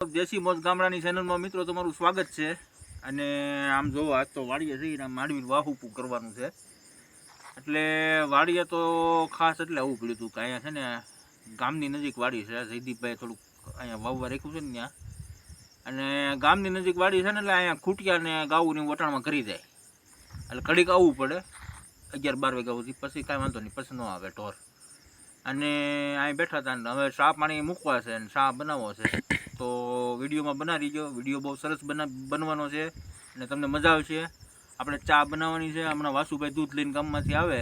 દેશી મોજ ગામડાની ચેનલમાં મિત્રો તમારું સ્વાગત છે. અને આમ જોવો આજ તો વાડીએ જઈને આમ માંડવી વાહુપું કરવાનું છે. એટલે વાડીએ તો ખાસ એટલે આવું પડ્યું હતું કે અહીંયા છે ને ગામની નજીક વાડી છે. જયદીપભાઈ થોડુંક અહીંયા વાવવા રાખ્યું છે ને ત્યાં, અને ગામની નજીક વાડી છે ને એટલે અહીંયા ખૂટિયા ને ગાવું ને વટાણમાં કરી જાય એટલે ઘડીક આવવું પડે 11-12 વાગ્યા સુધી. પછી કાંઈ વાંધો નહીં, પછી ન આવે ઢોર. અને અહીં બેઠા હતા ને હવે ચા પાણી મૂકવા છે અને ચા બનાવવો છે. તો વિડીયોમાં બનાવી દો. વિડીયો બહુ સરસ બનવાનો છે અને તમને મજા આવશે. આપણે ચા બનાવવાની છે. હમણાં વાસુભાઈ દૂધ લઈને ગામમાંથી આવે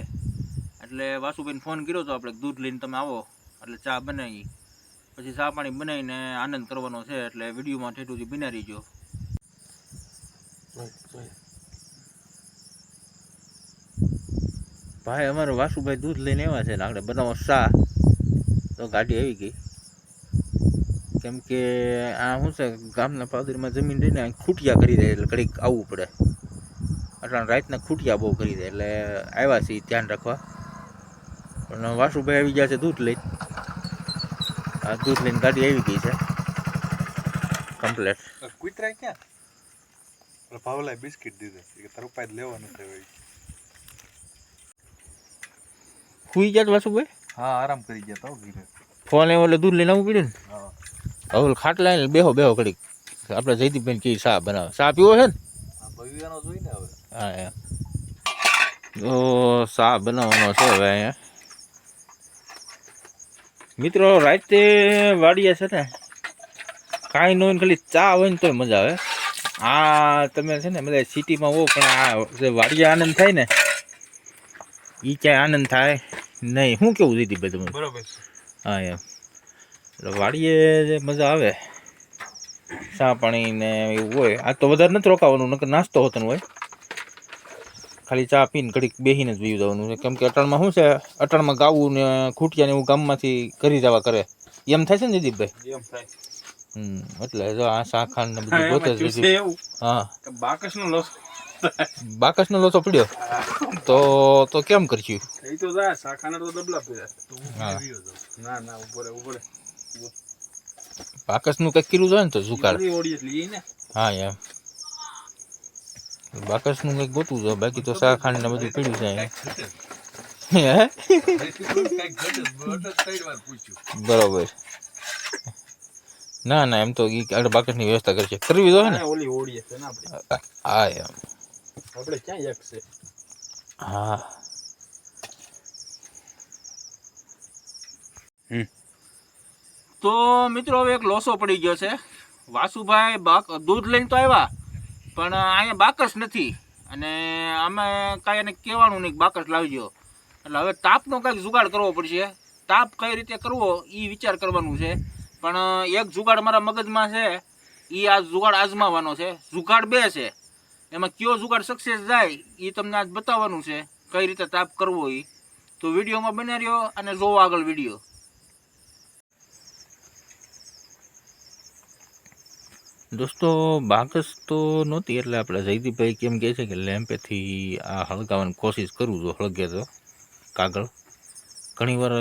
એટલે વાસુભાઈને ફોન કર્યો તો આપણે દૂધ લઈને તમે આવો એટલે ચા બનાવી, પછી ચા પાણી બનાવીને આનંદ કરવાનો છે. એટલે વિડીયોમાં ઠેઠ સુધી બના રહીજો. ભાઈ અમારે વાસુભાઈ દૂધ લઈને આવ્યા છે ને આપણે બનાવો ચા. તો ગાડી આવી ગઈ, કેમ કે આ શું છે ગામના પાદરમાં જમીન રહીને ખૂટિયા કરી દે એટલે ઘડીક આવવું પડે. એટલે રાતના ખૂટિયા બહુ કરી દે એટલે આવ્યા છીએ ધ્યાન રાખવા. પણ વાસુભાઈ આવી ગયા છે દૂધ લઈને. આ દૂધ લઈને ગાડી આવી ગઈ છે કમ્પ્લેટ. કુતરા ક્યાં ભાવલાય બિસ્કિટ દીધે કે તારું પાય લેવાનું થાય. સુઈ ગયા વાસુભાઈ? હા, આરામ કરી ગયા તા ઘરે. ફોન એવો એટલે દૂધ લઈને આવવું પડ્યું ને. હા, હવે ખાટલા ને બેહો ઘડીક આપણે જયદીપભાઈ કઈ ચા બનાવે. ચા પીવો છે ને? ભવિયાનો જોઈ ને હવે. હા એમ તો ચા બનાવવાનો છે હવે અહીંયા. મિત્રો રાતે વાડીએ છે ને કાંઈ ન હોય ને ખાલી ચા હોય ને તોય મજા આવે. આ તમે છે ને બધા સિટીમાં હો, પણ આ જે વાડીએ આનંદ થાય ને એ ક્યાંય આનંદ થાય નહીં. શું કેવું જયદીપભાઈ તમે? બરોબર. હા એમ એટલે વાડીએ જે મજા આવે ચા પાણી ને એવું હોય. આ તો વધારે નથી રોકાવાનું, નકર નાસ્તો હોતો હોય. ખાલી ચા પીને ઘડીક બેસીને જ પી જવાનું છે. કેમ કે અટાણમાં શું છે, અટાણમાં ગાવું ને ખૂટિયા ને એવું ગામમાંથી કરી જવા કરે એમ થાય છે ને જયદીપભાઈ? એમ થાય. એટલે જો આ શાખાન ને બધું ગોતે છે. હા, બાકસનો લોચો પડ્યો તો કેમ કરશું? એ તો જા શાખાના તો ડબલા પડ્યા. ના ના ઉપર બાકસનું કંઈક કર્યું હોય ને તો જુગાડ. ને હા એમ બાકસનું કંઈક ગોતવું જોઈએ, બાકી તો શાખાન ને બધું પડ્યું છે. બરોબર. ના ના એમ તો બાકસની વ્યવસ્થા કરશે, કરવી જોઈએ ને. ઓલી ઓળી છે ને આપણે. હા એમ આપણે ક્યાં એક છે. હા તો મિત્રો હવે એક લોસો પડી ગયો છે. વાસુભાઈ દૂધ લઈને તો આવ્યા, પણ અહીંયા બાકસ નથી. અને અમે કાંઈ એને કહેવાનું નહીં બાકસ લાવજો. એટલે હવે તાપનો કાંઈક જુગાડ કરવો પડશે. તાપ કઈ રીતે કરવો એ વિચાર કરવાનું છે. પણ એક જુગાડ મારા મગજમાં છે, એ આ જુગાડ આજમાવાનો છે. જુગાડ બે છે, એમાં કયો જુગાડ સક્સેસ જાય એ તમને આજ બતાવવાનું છે, કઈ રીતે તાપ કરવો એ. તો વિડીયોમાં બન્યા રહ્યો અને જોવો આગળ વિડીયો. દોસ્તો બાકસ તો નહોતી એટલે આપણે જયદીપભાઈ કેમ કહે છે કે લેમ્પેથી આ હળગાવવાની કોશિશ કરું છું. હળગે તો કાગળ ઘણીવાર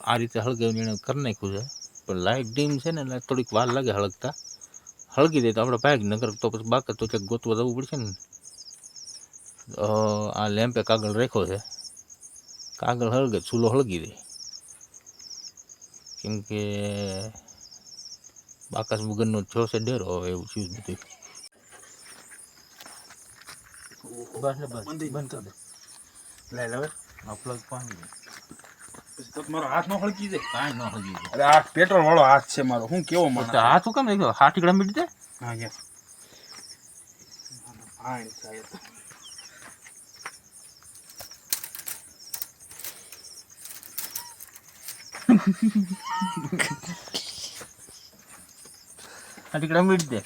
આ રીતે હળગાવીને એને કરી નાખ્યું છે, પણ લાઇટ ડીમ છે ને એટલે થોડીક વાર લાગે હળગતા. હળગી દે તો આપણે ભાગ નગર તો પછી બાકસ તો ક્યાંક ગોતવા જવું પડશે ને. આ લેમ્પે કાગળ રાખ્યો છે, કાગળ હળગે ચૂલો હળગી દે. કેમ કે બાકસ વગરનો થયો છે ડેરો. હવે એવું થયું બધું. બસ બંધ કરી દે. લે હવે આ પ્લગ પાણી તો મારો હાથ નો હળકી જાય. કાંઈ ન હજી જાય. અરે આ પેટ્રોલ વાળો હાથ છે મારો. હું કેવો માણસ. હાથ શું કામ નાખ્યો? હાથ ટીકડા મીટી દે. હા યસ. પાણી સાહેબ હાથ ટીકડા મીટી દે.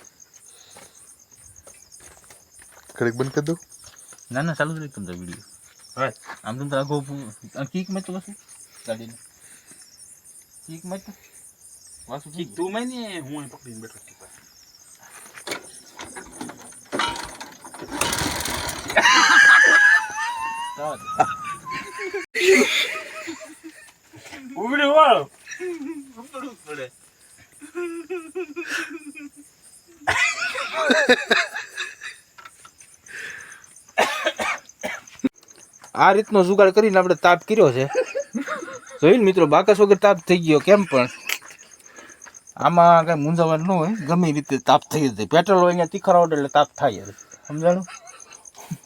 કડીક બંધ કરી દઉં. ના ના ચાલુ જ રહી તમને વિડીયો. હા આમ તો આગો કીક માં તો કશું ગાડીને કીક માં તો વાસુ ઠીક તું મેં ને હું પકડીને બેઠો છું. ઉભી વાળો પડે આ રીતનો જુગાડ કરીને આપણે તાપ કર્યો છે. જોઈને મિત્રો બાકસ વગર તાપ થઈ ગયો કેમ પણ આમાં કઈ મૂંઝાવાનું ન હોય, ગમે એ રીતે તાપ થઈ જાય. પેટ્રોલ હોય અહીંયા તીખા રોડ એટલે તાપ થાય સમજાણું.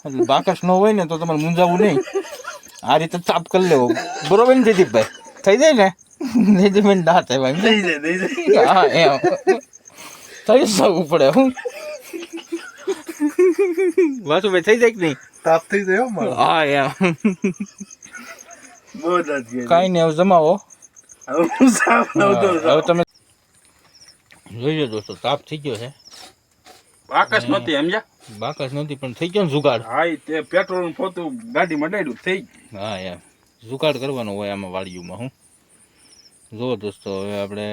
એટલે બાકસ ન હોય ને તો તમારે મૂંઝાવું નહીં, આ રીતે તાપ કરી લેવો બરોબર ને જયદીપભાઈ? થઈ જાય ને જયદીપભાઈ દાંત આવ્યા હા એમ થઈ જવું પડે. હું વાસુભાઈ થઈ જાય કે નહીં? તાપ થઈ જાય હા એમ કાંઈ નહીં. હવે જમાવો. હવે તમે જોઈજો દોસ્તો તાપ થઈ ગયો છે. બાકસ નહોતી સમજ્યા, બાકસ નથી પણ થઈ ગયો ને જુગાડ. હા તે પેટ્રોલ પોતું ગાડીમાં ડાયડું થઈ ગયું. હા એમ જુગાડ કરવાનો હોય આમાં વાડીઓમાં. હું જુઓ દોસ્તો હવે આપણે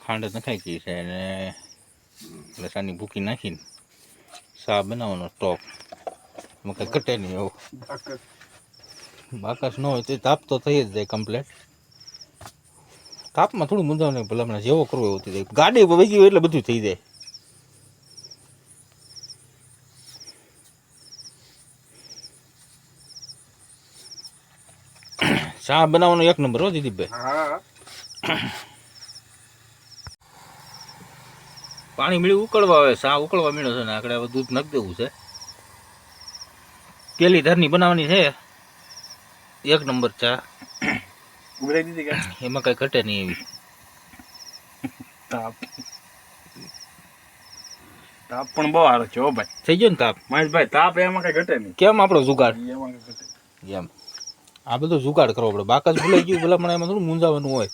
ખાંડ નખાઈ ગઈ છે અને લસાની ભૂકી નાખીને ચા બનાવવાનો સ્ટોક. એમાં કંઈ ઘટે નહીં એવું. બાકસ ન હોય તો તાપ તો થઈ જ જાય કમ્પ્લેટ. તાપમાં થોડું મૂંઝાવ નહીં, ભલે હમણાં જેવો કરવો એવું થઈ જાય. ગાડી ઉપર વહી ગયું એટલે બધું થઈ જાય. ચા બનાવવાનો એક નંબર હો દીદીભાઈ. હા પાણી મળ્યું ઉકળવા આવે, ચા ઉકળવા મળ્યો છે ને આપણે હવે દૂધ નાખી દેવું છે. પેલી ધારની બનાવવાની છે, એક નંબર ચા. ઉભરાઈ દીધી કે એમાં કઈ ઘટે નહીં એવી. તાપ તાપ પણ બહુ સારો છે હો ભાઈ. થઈ ગયો ને તાપ? મહેશભાઈ તાપ એમાં કઈ ઘટે નહીં. કેમ આપણો જુગાડ એમાં કઈ ઘટે નહીં. એમ આ બધો જુગાડ કરવો પડે. બાકસ ભૂલાઈ ગયું ભલા મને એમાં થોડું મૂંઝાવાનું હોય.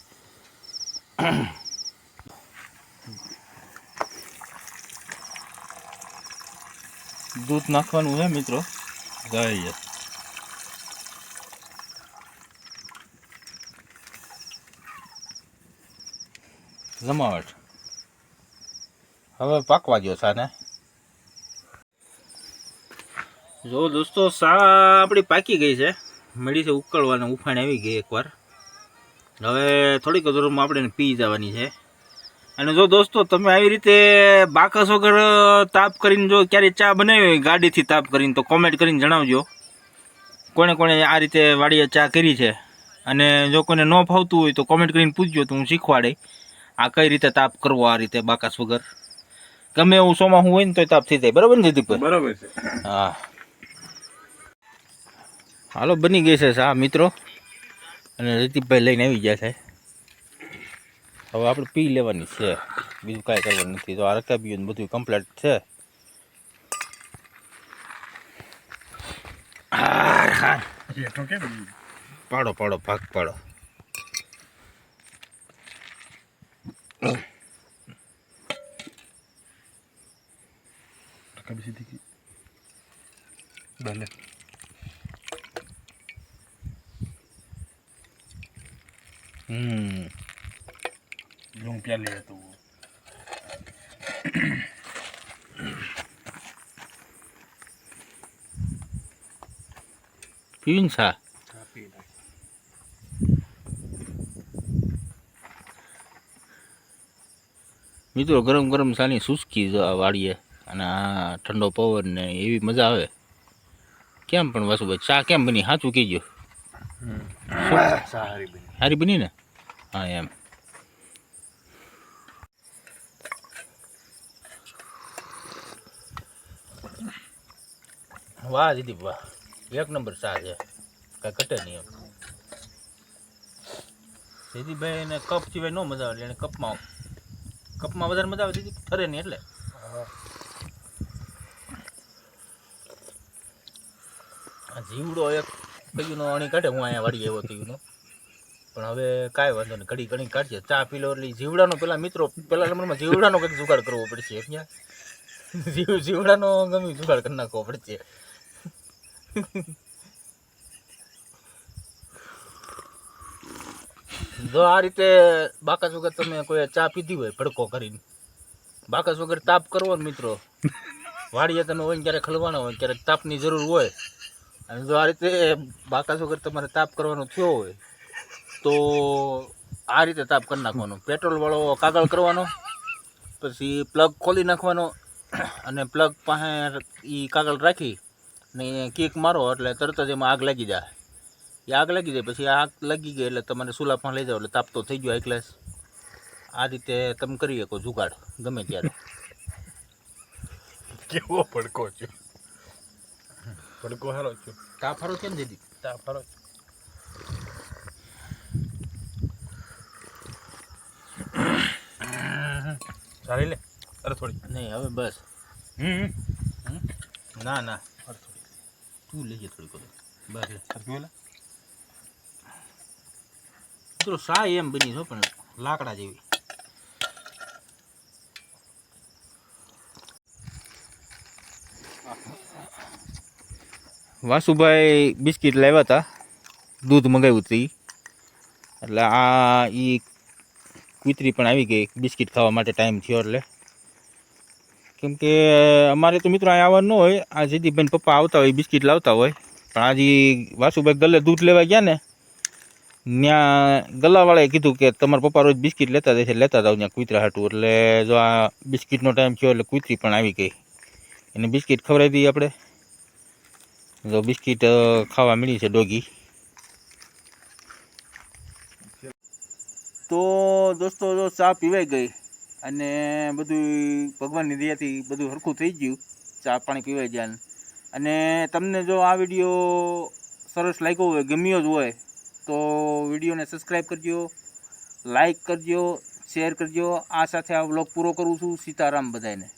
દૂધ નાખવાનું છે મિત્રો. જાય જમાવટ હવે પાકવા ગયો સાને. જો દોસ્તો સા આપણી પાકી ગઈ છે, મળી છે ઉકળવાને ઉફાણ આવી ગઈ એકવાર. હવે થોડીક દૂરમાં આપણે પી જવાની છે. અને જો દોસ્તો તમે આવી રીતે બાકસ વગર તાપ કરીને જો ક્યારેય ચા બનાવી હોય ગાડીથી તાપ કરીને તો કોમેન્ટ કરીને જણાવજો કોણે કોણે આ રીતે વાડીએ ચા કરી છે. અને જો કોઈને ન ફાવતું હોય તો કોમેન્ટ કરીને પૂછજો તો હું શીખવાડે આ કઈ રીતે તાપ કરવો આ રીતે બાકસ વગર. ગમે એવું સોમાહું હોય ને તો તાપ થઈ જાય. બરાબર ને દીદીભાઈ? બરાબર છે. હા હાલો બની ગઈ છે ચા મિત્રો. અને રતિભાઈ લઈને આવી ગયા છે. હવે આપણે પી લેવાની છે, બીજું કાંઈ કરવાનું નથી. તો આ રકાબીયું બધું કમ્પ્લીટ છે. પાડો પાડો ભાગ પાડો. ભલે લૂમ પ્યાલી હતું. પીવીને છા મિત્રો ગરમ ગરમ સાની સુસ્કી વાળીએ અને આ ઠંડો પવન ને એવી મજા આવે. કેમ પણ વાસુભાઈ ચા કેમ બની સાચું કહેજો. સારી બની ને? હા એમ. વાહ દીદી વાહ, એક નંબર ચા છે, કાંઈ ઘટે નહીં એમ. દીદીભાઈ ને કપ સિવાય ન મજા આવે એટલે કપમાં વધારે મજા આવે. દીદી ઠરે નહીં એટલે જીવડો એક કયુંનો અણી કાઢે. હું અહીંયા વાળી આવ્યો તયુંનો, પણ હવે કાંઈ વાંધો નહીં, ઘડી ઘણી કાઢીએ. ચા પી લો એટલે જીવડાનો પેલા મિત્રો પેલા નંબરમાં જીવડાનો કંઈક જુગાડ કરવો પડશે. ત્યાં જીવડાનો ગમે જુગાડ કરી નાખવો પડશે. જો આ રીતે બાકસ વગર તમે કોઈ ચા પીધી હોય ભડકો કરીને, બાકસ વગર તાપ કરવો ને મિત્રો, વાડીએ તમે હોય ને ક્યારેક ખલવાના હોય, ક્યારેક તાપની જરૂર હોય, અને જો આ રીતે બાકસ વગર તમારે તાપ કરવાનો થયો હોય તો આ રીતે તાપ કરી નાખવાનો. પેટ્રોલવાળો કાગળ કરવાનો, પછી પ્લગ ખોલી નાખવાનો, અને પ્લગ પાસે એ કાગળ રાખી ને કિક મારો એટલે તરત જ એમાં આગ લાગી જાય. એ આગ લાગી જાય પછી આગ લાગી ગઈ એટલે તમારે સુલામાં લઈ જાઓ એટલે તાપતો થઈ ગયો હાઈ ક્લાસ. આ રીતે તમે કરી શકો જુગાડ ગમે ત્યારે. કેવો પડકો છે, પડકો હારો છે. તાપ હારો કેમ દીધી? તાપ હારો સારી લે. અરે થોડી નહીં હવે બસ. હમ ના ના અરે થોડી તું લેજે થોડીક બસ લે. પીવું લે. તો સાય એમ બની છો પણ લાકડા જેવી. વાસુભાઈ બિસ્કિટ લાવ્યા હતા, દૂધ મંગાવ્યું હતું એટલે આ કૂતરી પણ આવી ગઈ બિસ્કિટ ખાવા માટે ટાઈમ થયો એટલે. કેમ કે અમારે તો મિત્રો અહીં આવવાનું ન હોય, આ જયદીપભાઈ પપ્પા આવતા હોય બિસ્કિટ લાવતા હોય, પણ આજે વાસુભાઈ ગલે દૂધ લેવા ગયા ને ત્યાં ગલાવાળાએ કીધું કે તમારા પપ્પા રોજ બિસ્કિટ લેતા જાય છે, લેતા જાવ ત્યાં કૂતરા હાટું. એટલે જો આ બિસ્કિટનો ટાઈમ થયો એટલે કૂતરી પણ આવી ગઈ, એને બિસ્કિટ ખવડાવી દઈએ આપણે. જો બિસ્કિટ ખાવા મળી છે ડોગી. તો દોસ્તો જો ચા પીવાઈ ગઈ અને બધું ભગવાનની દયાથી બધું સરખું થઈ ગયું, ચા પાણી પીવાઈ જાય. અને તમને જો આ વિડીયો સરસ લાગ્યો હોય, ગમ્યો જ હોય તો વિડીયોને સબસ્ક્રાઈબ કરજો, લાઈક કરજો, શેર કરજો. આ સાથે આ વ્લોગ પૂરો કરું છું. સીતારામ બધાને.